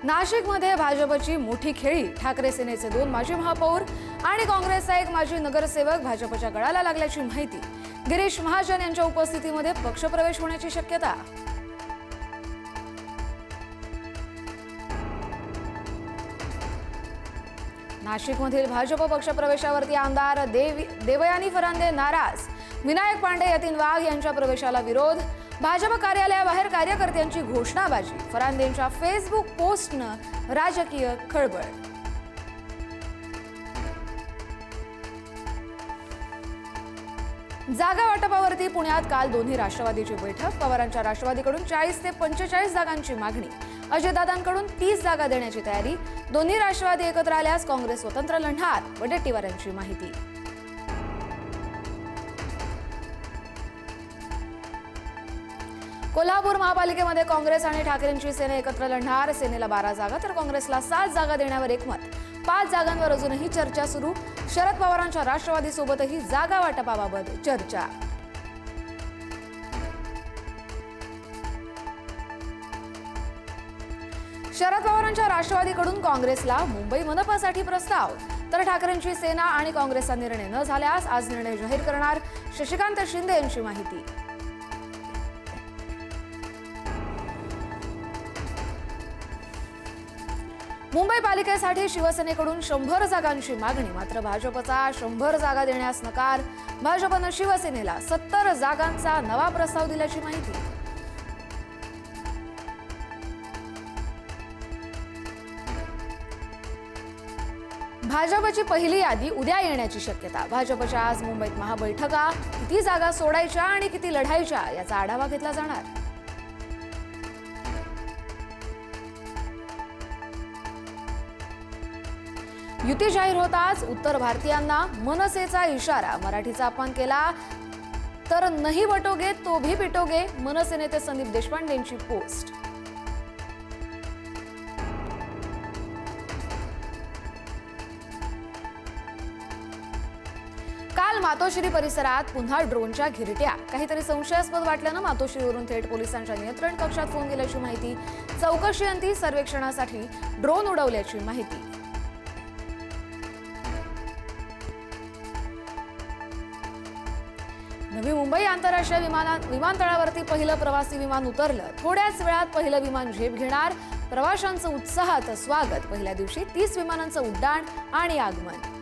नाशिकमध्ये भाजपची मोठी खेळी. ठाकरे सेनेचे 2 माजी महापौर आणि काँग्रेसचा 1 माजी नगरसेवक भाजपच्या गळाला लागल्याची माहिती. गिरीश महाजन यांच्या उपस्थितीमध्ये पक्षप्रवेश होण्याची शक्यता. नाशिकमधील भाजप पक्षप्रवेशावरती आमदार देवयानी फरांदे नाराज. विनायक पांडे, यतीन वाघ यांच्या प्रवेशाला विरोध. भाजप कार्यालयाबाहेर कार्यकर्त्यांची घोषणाबाजी. फरांदेंच्या फेसबुक पोस्टनं राजकीय खळबळ. जागा वाटपावरती पुण्यात काल दोन्ही राष्ट्रवादीची बैठक. पवारांच्या राष्ट्रवादीकडून 40 ते 45 जागांची मागणी. अजितदादांकडून 30 जागा देण्याची तयारी. दोन्ही राष्ट्रवादी एकत्र आल्यास काँग्रेस स्वतंत्र लढणार, वडेट्टीवार यांची माहिती. कोल्हापूर महापालिकेमध्ये काँग्रेस आणि ठाकरेंची सेना एकत्र लढणार. सेनेला 12 जागा तर काँग्रेसला 7 जागा देण्यावर एकमत. 5 जागांवर अजूनही चर्चा सुरू. शरद पवारांच्या राष्ट्रवादीसोबतही जागा वाटपाबाबत चर्चा. शरद पवारांच्या राष्ट्रवादीकडून काँग्रेसला मुंबई मनपासाठी प्रस्ताव. तर ठाकरेंची सेना आणि काँग्रेसचा निर्णय न झाल्यास आज निर्णय जाहीर करणार, शशिकांत शिंदे यांची माहिती. मुंबई पालिकेसाठी शिवसेनेकडून 100 जागांची मागणी. मात्र भाजपचा 100 जागा देण्यास नकार. भाजपनं शिवसेनेला 70 जागांचा नवा प्रस्ताव दिल्याची माहिती. भाजपची पहिली यादी उद्या येण्याची शक्यता. भाजपच्या आज मुंबईत महाबैठका. किती जागा सोडायच्या आणि किती लढायच्या याचा आढावा घेतला जाणार. युती जाहीर होताच उत्तर भारतीयांना मनसेचा इशारा. मराठीचा अपमान केला तर नहीं बटोगे तो भी पिटोगे. मनसे नेते संदीप देशपांडेंची पोस्ट. काल मातोश्री परिसरात पुन्हा ड्रोनच्या घिरट्या. काहीतरी संशयास्पद वाटल्यानं मातोश्रीवरून थेट पोलिसांच्या नियंत्रण कक्षात फोन गेल्याची माहिती. चौकशी अंती सर्वेक्षणासाठी ड्रोन उडवल्याची माहिती. नवी मुंबई आंतरराष्ट्रीय विमानतळावरती पहिलं प्रवासी विमान उतरलं. थोड्याच वेळात पहिलं विमान झेप घेणार. प्रवाशांचं उत्साहात स्वागत. पहिल्या दिवशी 30 विमानांचं उड्डाण आणि आगमन.